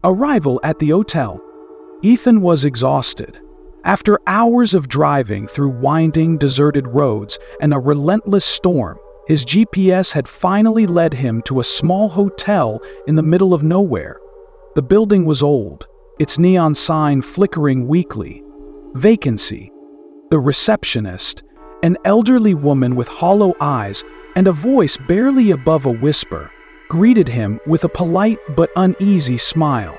Arrival at the hotel. Ethan was exhausted. After hours of driving through winding, deserted roads and a relentless storm, his GPS had finally led him to a small hotel in the middle of nowhere. The building was old, its neon sign flickering weakly. Vacancy. The receptionist, an elderly woman with hollow eyes and a voice barely above a whisper, greeted him with a polite but uneasy smile.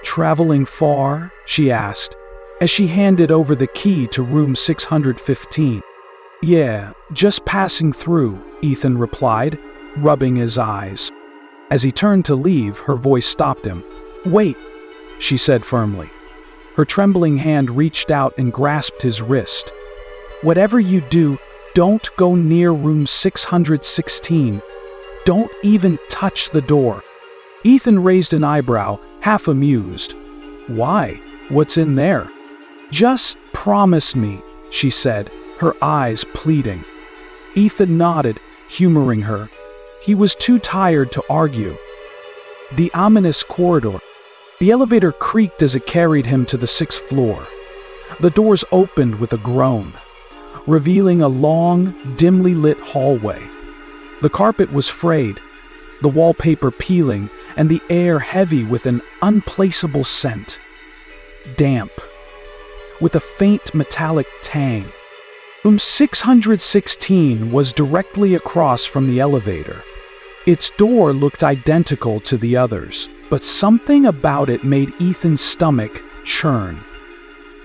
"Traveling far?" she asked, as she handed over the key to room 615. "Yeah, just passing through," Ethan replied, rubbing his eyes. As he turned to leave, her voice stopped him. "Wait," she said firmly. Her trembling hand reached out and grasped his wrist. "Whatever you do, don't go near room 616. Don't even touch the door." Ethan raised an eyebrow, half amused. "Why? What's in there?" "Just promise me," she said, her eyes pleading. Ethan nodded, humoring her. He was too tired to argue. The ominous corridor. The elevator creaked as it carried him to the 6th floor. The doors opened with a groan, revealing a long, dimly lit hallway. The carpet was frayed, the wallpaper peeling, and the air heavy with an unplaceable scent. Damp, with a faint metallic tang. Room 616 was directly across from the elevator. Its door looked identical to the others, but something about it made Ethan's stomach churn.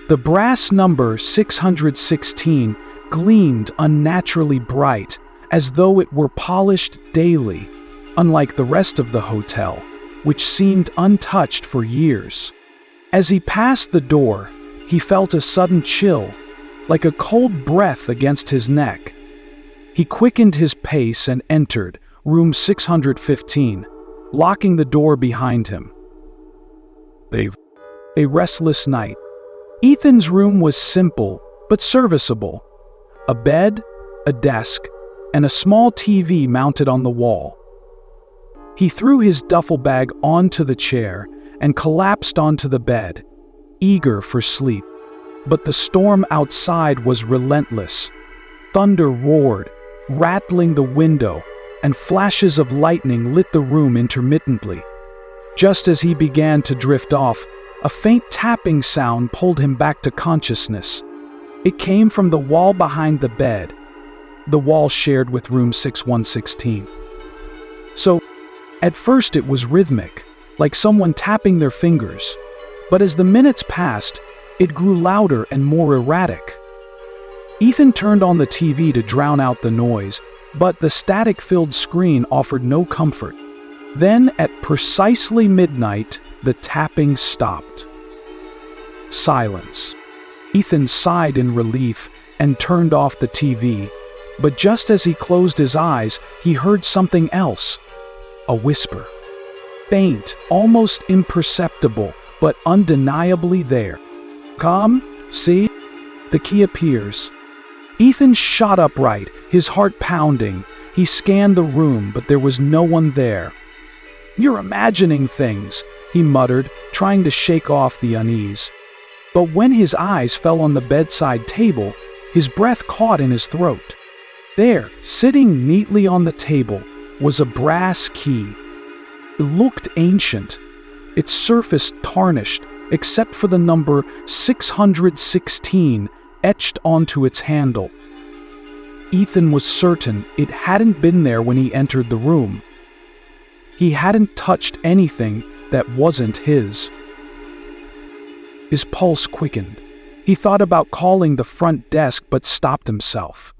The brass number 616 gleamed unnaturally bright, as though it were polished daily, unlike the rest of the hotel, which seemed untouched for years. As he passed the door, he felt a sudden chill, like a cold breath against his neck. He quickened his pace and entered room 615, locking the door behind him. A restless night. Ethan's room was simple but serviceable. A bed, a desk, and a small TV mounted on the wall. He threw his duffel bag onto the chair and collapsed onto the bed, eager for sleep. But the storm outside was relentless. Thunder roared, rattling the window, and flashes of lightning lit the room intermittently. Just as he began to drift off, a faint tapping sound pulled him back to consciousness. It came from the wall behind the bed, the wall shared with room 6116. So, at first it was rhythmic, like someone tapping their fingers. But as the minutes passed, it grew louder and more erratic. Ethan turned on the TV to drown out the noise, but the static-filled screen offered no comfort. Then, at precisely midnight, the tapping stopped. Silence. Ethan sighed in relief and turned off the TV, but just as he closed his eyes, he heard something else. A whisper. Faint, almost imperceptible, but undeniably there. "Come, see? The key appears." Ethan shot upright, his heart pounding. He scanned the room, but there was no one there. "You're imagining things," he muttered, trying to shake off the unease. But when his eyes fell on the bedside table, his breath caught in his throat. There, sitting neatly on the table, was a brass key. It looked ancient, its surface tarnished, except for the number 616 etched onto its handle. Ethan was certain it hadn't been there when he entered the room. He hadn't touched anything that wasn't his. His pulse quickened. He thought about calling the front desk but stopped himself.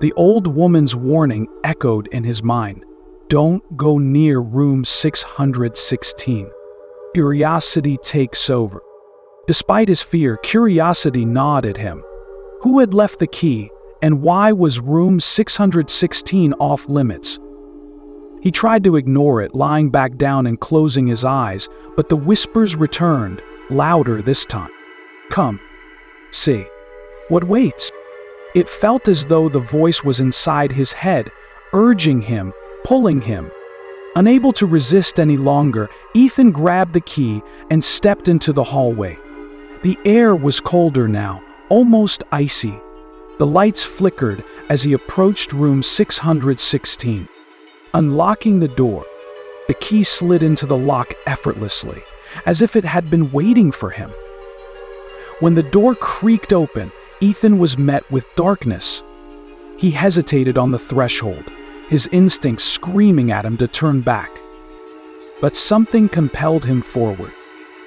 The old woman's warning echoed in his mind. Don't go near room 616. Curiosity takes over. Despite his fear, curiosity gnawed at him. Who had left the key, and why was room 616 off limits? He tried to ignore it, lying back down and closing his eyes, but the whispers returned, louder this time. Come, see. What waits? It felt as though the voice was inside his head, urging him, pulling him. Unable to resist any longer, Ethan grabbed the key and stepped into the hallway. The air was colder now, almost icy. The lights flickered as he approached room 616. Unlocking the door, the key slid into the lock effortlessly, as if it had been waiting for him. When the door creaked open, Ethan was met with darkness. He hesitated on the threshold, his instincts screaming at him to turn back. But something compelled him forward.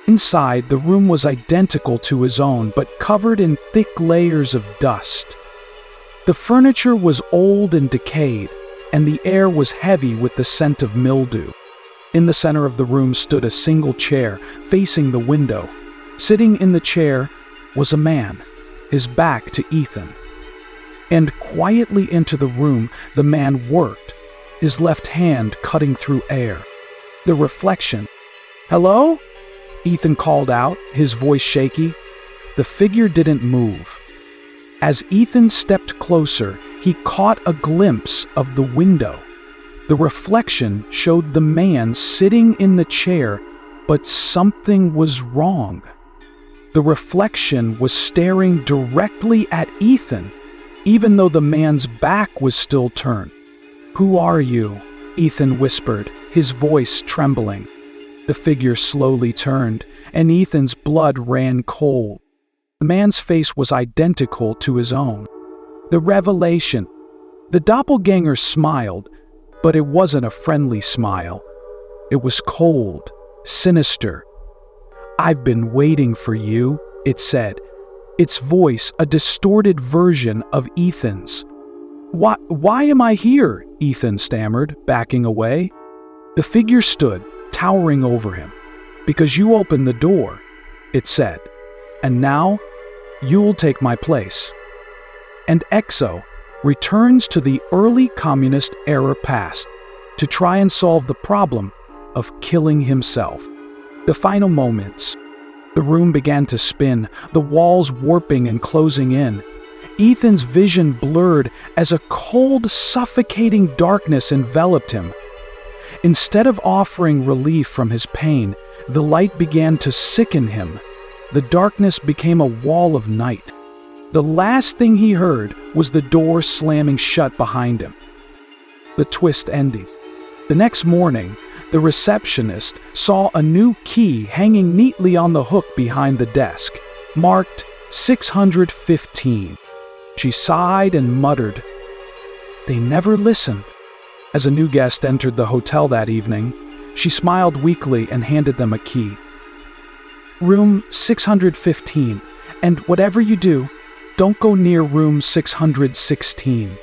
Inside, the room was identical to his own, but covered in thick layers of dust. The furniture was old and decayed, and the air was heavy with the scent of mildew. In the center of the room stood a single chair, facing the window. Sitting in the chair was a man, his back to Ethan. And quietly into the room, the man worked, his left hand cutting through air. The reflection. "Hello?" Ethan called out, his voice shaky. The figure didn't move. As Ethan stepped closer, he caught a glimpse of the window. The reflection showed the man sitting in the chair, but something was wrong. The reflection was staring directly at Ethan, even though the man's back was still turned. "Who are you?" Ethan whispered, his voice trembling. The figure slowly turned, and Ethan's blood ran cold. The man's face was identical to his own. The revelation. The doppelganger smiled, but it wasn't a friendly smile. It was cold, sinister. "I've been waiting for you," it said, its voice a distorted version of Ethan's. Why am I here?" Ethan stammered, backing away. The figure stood, towering over him. "Because you opened the door," it said, "and now you'll take my place." And Exo returns to the early communist era past to try and solve the problem of killing himself. The final moments. The room began to spin, the walls warping and closing in. Ethan's vision blurred as a cold, suffocating darkness enveloped him. Instead of offering relief from his pain, the light began to sicken him. The darkness became a wall of night. The last thing he heard was the door slamming shut behind him. The twist ended. The next morning, the receptionist saw a new key hanging neatly on the hook behind the desk, marked 615. She sighed and muttered, "They never listened." As a new guest entered the hotel that evening, she smiled weakly and handed them a key. "Room 615, and whatever you do, don't go near room 616.